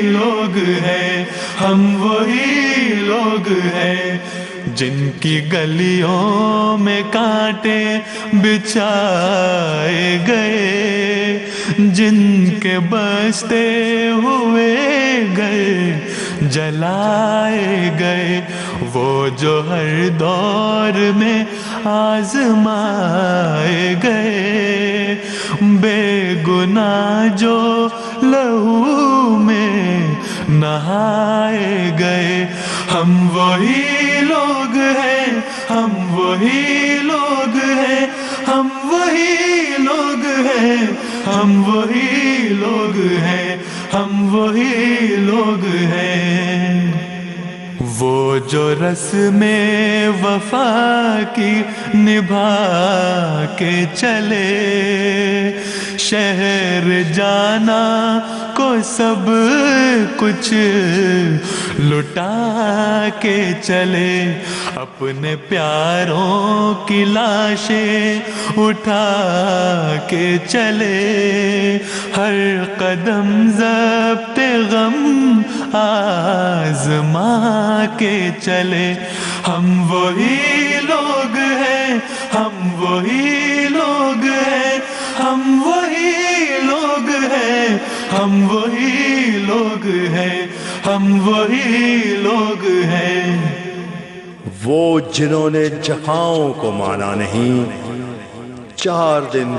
لوگ ہیں، ہم وہی لوگ ہیں جن کی گلیوں میں کانٹے بچھائے گئے، جن کے بستے ہوئے گھر جلائے گئے، وہ جو ہر دور میں آزمائے گئے، بے گناہ جو لہو میں نہائے گئے، ہم وہی لوگ ہیں، ہم وہی لوگ ہیں، ہم وہی لوگ ہیں، ہم وہی لوگ ہیں، ہم وہی لوگ ہیں۔ وہ جو رسم وفا کی نبھا کے چلے، شہر جانا کو سب کچھ لٹا کے چلے، اپنے پیاروں کی لاشیں اٹھا کے چلے، ہر قدم ضبط غم آزما کے چلے، ہم وہی لوگ ہیں، ہم وہی لوگ ہیں، ہم وہی لوگ ہیں، ہم وہی لوگ ہیں، ہم وہی لوگ ہیں۔ وہ جنہوں نے جہاں کو مانا نہیں، 4 دن